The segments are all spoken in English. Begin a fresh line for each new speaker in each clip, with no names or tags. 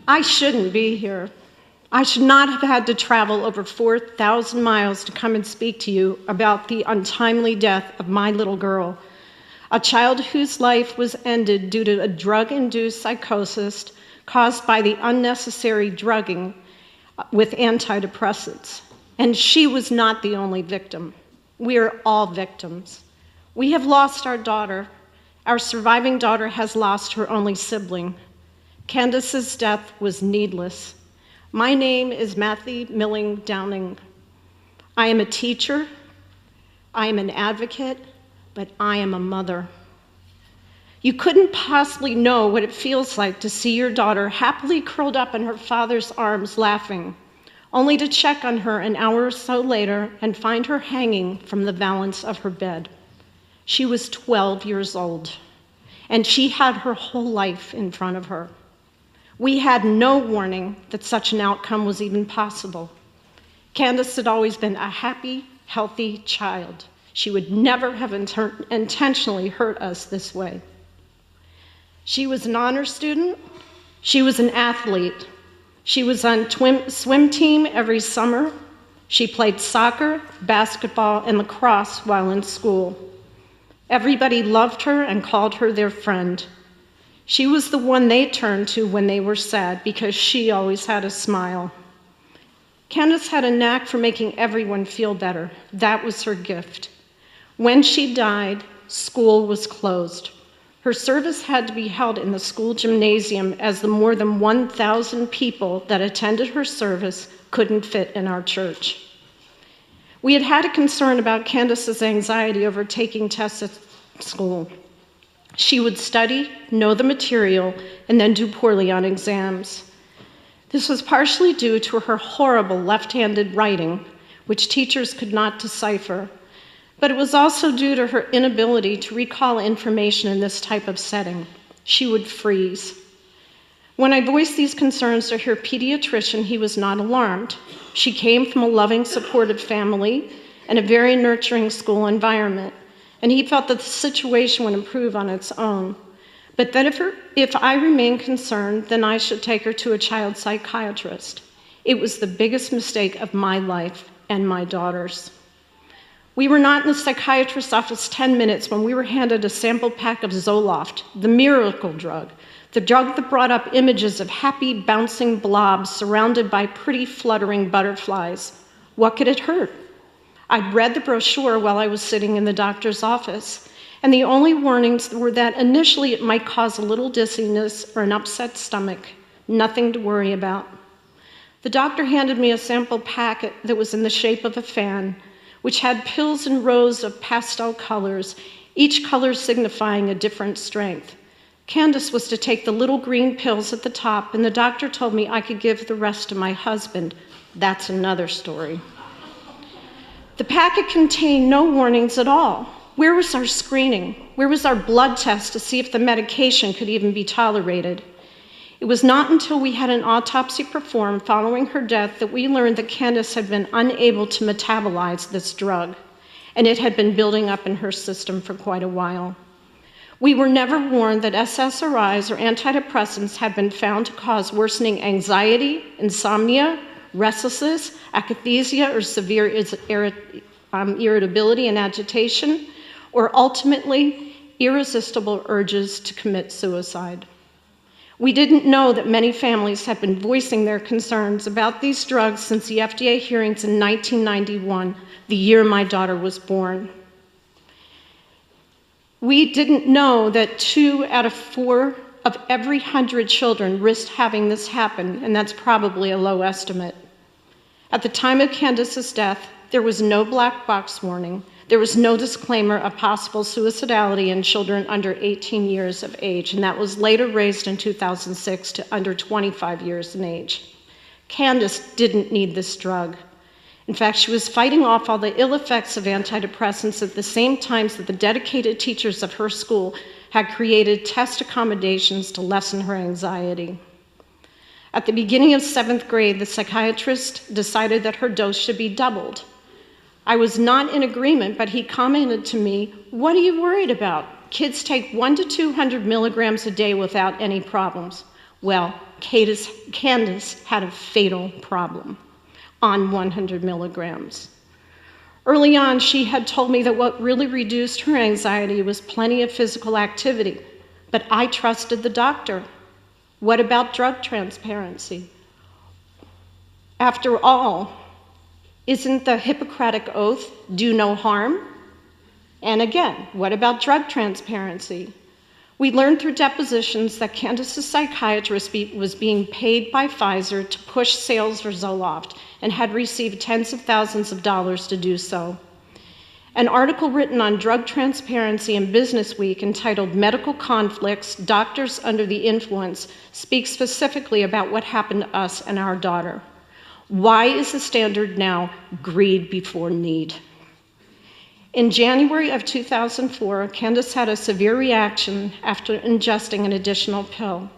I shouldn't be here. I should not have had to travel over 4,000 miles to come and speak to you about the untimely death of my little girl, a child whose life was ended due to a drug-induced psychosis caused by the unnecessary drugging with antidepressants. And she was not the only victim. We are all victims. We have lost our daughter. Our surviving daughter has lost her only sibling. Candace's death was needless. My name is Mathy Downing. I am a teacher, I am an advocate, but I am a mother. You couldn't possibly know what it feels like to see your daughter happily curled up in her father's arms laughing, only to check on her an hour or so later and find her hanging from the valance of her bed. She was 12 years old, and she had her whole life in front of her. We had no warning that such an outcome was even possible. Candace had always been a happy, healthy child. She would never have intentionally hurt us this way. She was an honor student. She was an athlete. She was on swim team every summer. She played soccer, basketball, and lacrosse while in school. Everybody loved her and called her their friend. She was the one they turned to when they were sad because she always had a smile. Candace had a knack for making everyone feel better. That was her gift. When she died, school was closed. Her service had to be held in the school gymnasium as the more than 1,000 people that attended her service couldn't fit in our church. We had had a concern about Candace's anxiety over taking tests at school. She would study, know the material, and then do poorly on exams. This was partially due to her horrible left-handed writing, which teachers could not decipher, but it was also due to her inability to recall information in this type of setting. She would freeze. When I voiced these concerns to her pediatrician, he was not alarmed. She came from a loving, supportive family and a very nurturing school environment, and he felt that the situation would improve on its own. But that if I remained concerned, then I should take her to a child psychiatrist. It was the biggest mistake of my life and my daughter's. We were not in the psychiatrist's office 10 minutes when we were handed a sample pack of Zoloft, the miracle drug, the drug that brought up images of happy bouncing blobs surrounded by pretty fluttering butterflies. What could it hurt? I'd read the brochure while I was sitting in the doctor's office, and the only warnings were that initially it might cause a little dizziness or an upset stomach, nothing to worry about. The doctor handed me a sample packet that was in the shape of a fan, which had pills in rows of pastel colors, each color signifying a different strength. Candace was to take the little green pills at the top, and the doctor told me I could give the rest to my husband. That's another story. The packet contained no warnings at all. Where was our screening? Where was our blood test to see if the medication could even be tolerated? It was not until we had an autopsy performed following her death that we learned that Candace had been unable to metabolize this drug, and it had been building up in her system for quite a while. We were never warned that SSRIs or antidepressants had been found to cause worsening anxiety, insomnia, restlessness, akathisia, or severe irritability and agitation, or ultimately irresistible urges to commit suicide. We didn't know that many families had been voicing their concerns about these drugs since the FDA hearings in 1991, the year my daughter was born. We didn't know that 2 out of 4 of every 100 children risked having this happen, and that's probably a low estimate. At the time of Candace's death, there was no black box warning. There was no disclaimer of possible suicidality in children under 18 years of age, and that was later raised in 2006 to under 25 years in age. Candace didn't need this drug. In fact, she was fighting off all the ill effects of antidepressants at the same time that the dedicated teachers of her school had created test accommodations to lessen her anxiety. At the beginning of 7th grade, the psychiatrist decided that her dose should be doubled. I was not in agreement, but he commented to me, "What are you worried about? Kids take 100 to 200 milligrams a day without any problems." Well, Candace had a fatal problem on 100 milligrams. Early on, she had told me that what really reduced her anxiety was plenty of physical activity, but I trusted the doctor. What about drug transparency? After all, isn't the Hippocratic Oath, do no harm? And again, what about drug transparency? We learned through depositions that Candace's psychiatrist was being paid by Pfizer to push sales for Zoloft and had received tens of thousands of dollars to do so. An article written on drug transparency in Business Week entitled Medical Conflicts, Doctors Under the Influence speaks specifically about what happened to us and our daughter. Why is the standard now greed before need? In January of 2004, Candace had a severe reaction after ingesting an additional pill.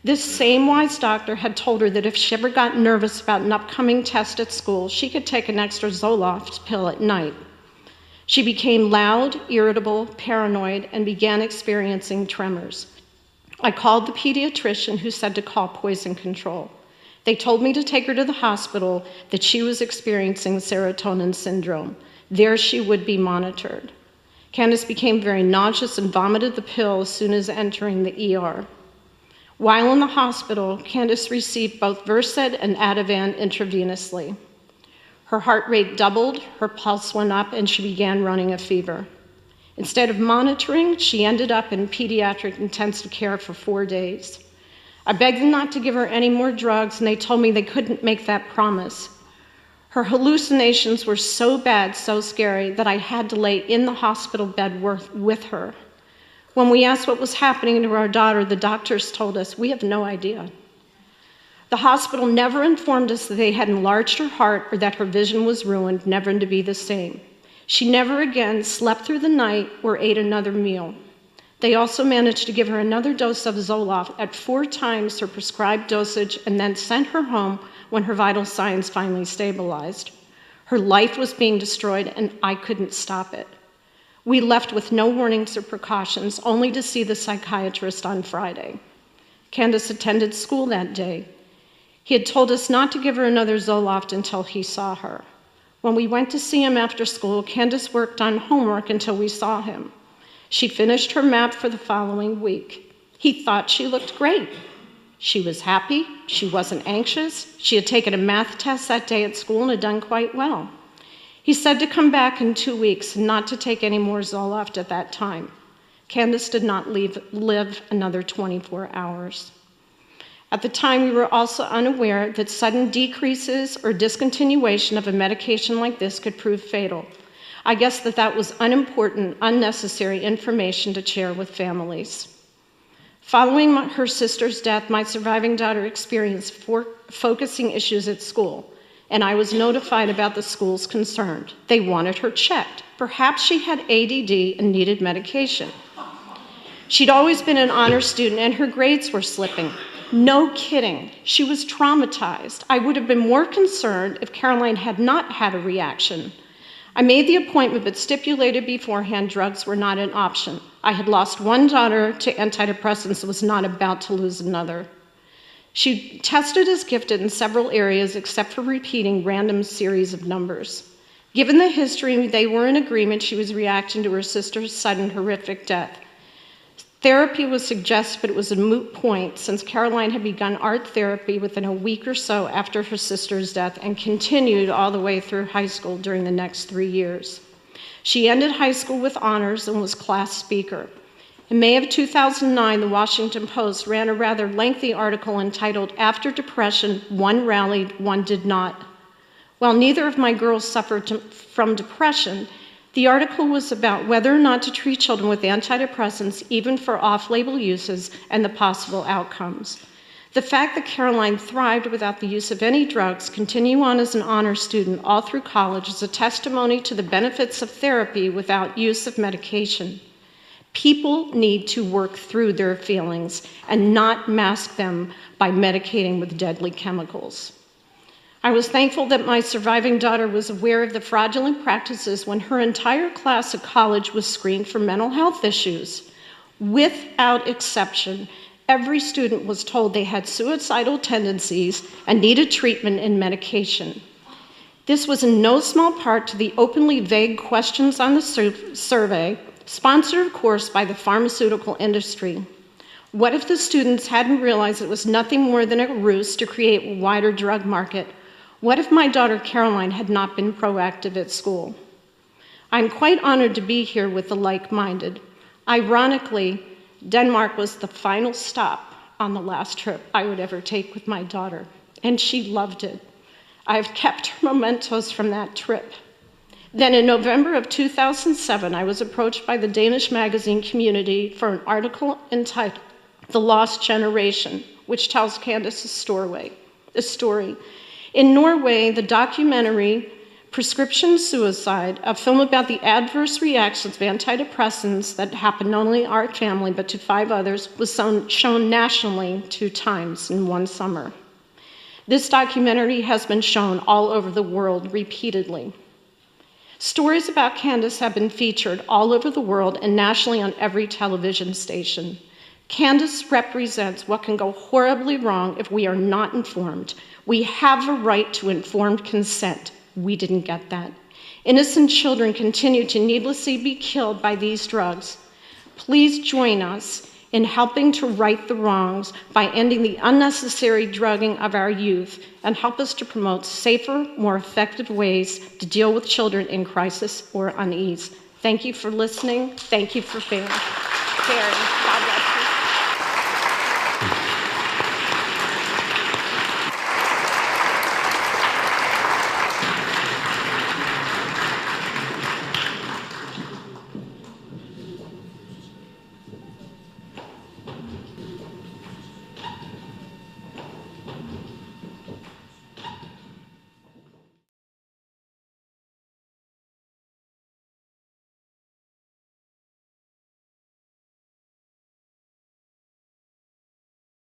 This same wise doctor had told her that if she ever got nervous about an upcoming test at school, she could take an extra Zoloft pill at night. She became loud, irritable, paranoid, and began experiencing tremors. I called the pediatrician, who said to call poison control. They told me to take her to the hospital, that she was experiencing serotonin syndrome. There she would be monitored. Candace became very nauseous and vomited the pill as soon as entering the ER. While in the hospital, Candace received both Versed and Ativan intravenously. Her heart rate doubled, her pulse went up, and she began running a fever. Instead of monitoring, she ended up in pediatric intensive care for 4 days. I begged them not to give her any more drugs, and they told me they couldn't make that promise. Her hallucinations were so bad, so scary, that I had to lay in the hospital bed with her. When we asked what was happening to our daughter, the doctors told us, we have no idea. The hospital never informed us that they had enlarged her heart or that her vision was ruined, never to be the same. She never again slept through the night or ate another meal. They also managed to give her another dose of Zoloft at 4 times her prescribed dosage and then sent her home when her vital signs finally stabilized. Her life was being destroyed, and I couldn't stop it. We left with no warnings or precautions, only to see the psychiatrist on Friday. Candace attended school that day. He had told us not to give her another Zoloft until he saw her. When we went to see him after school, Candace worked on homework until we saw him. She finished her map for the following week. He thought she looked great. She was happy, she wasn't anxious, she had taken a math test that day at school and had done quite well. He said to come back in 2 weeks and not to take any more Zoloft at that time. Candace did not live another 24 hours. At the time, we were also unaware that sudden decreases or discontinuation of a medication like this could prove fatal. I guess that was unimportant, unnecessary information to share with families. Following her sister's death, my surviving daughter experienced focusing issues at school, and I was notified about the schools concerned. They wanted her checked. Perhaps she had ADD and needed medication. She'd always been an honor student, and her grades were slipping. No kidding. She was traumatized. I would have been more concerned if Caroline had not had a reaction. I made the appointment, but stipulated beforehand drugs were not an option. I had lost one daughter to antidepressants and was not about to lose another. She tested as gifted in several areas except for repeating random series of numbers. Given the history, they were in agreement she was reacting to her sister's sudden horrific death. Therapy was suggested, but it was a moot point since Caroline had begun art therapy within a week or so after her sister's death and continued all the way through high school during the next 3 years. She ended high school with honors and was class speaker. In May of 2009, the Washington Post ran a rather lengthy article entitled, "After Depression, One Rallied, One Did Not." While neither of my girls suffered from depression, the article was about whether or not to treat children with antidepressants, even for off-label uses, and the possible outcomes. The fact that Caroline thrived without the use of any drugs, continue on as an honor student all through college, is a testimony to the benefits of therapy without use of medication. People need to work through their feelings and not mask them by medicating with deadly chemicals. I was thankful that my surviving daughter was aware of the fraudulent practices when her entire class at college was screened for mental health issues. Without exception, Every student was told they had suicidal tendencies and needed treatment and medication. This was in no small part to the openly vague questions on the survey, sponsored, of course, by the pharmaceutical industry. What if the students hadn't realized it was nothing more than a ruse to create a wider drug market? What if my daughter Caroline had not been proactive at school? I'm quite honored to be here with the like-minded. Ironically, Denmark was the final stop on the last trip I would ever take with my daughter, and she loved it. I've kept her mementos from that trip. Then in November of 2007, I was approached by the Danish magazine Community for an article entitled The Lost Generation, which tells Candace's story. In Norway, the documentary Prescription Suicide, a film about the adverse reactions of antidepressants that happened not only to our family but to 5 others, was shown nationally 2 times in one summer. This documentary has been shown all over the world repeatedly. Stories about Candace have been featured all over the world and nationally on every television station. Candace represents what can go horribly wrong if we are not informed. We have a right to informed consent. We didn't get that. Innocent children continue to needlessly be killed by these drugs. Please join us in helping to right the wrongs by ending the unnecessary drugging of our youth and help us to promote safer, more effective ways to deal with children in crisis or unease. Thank you for listening. Thank you for caring. God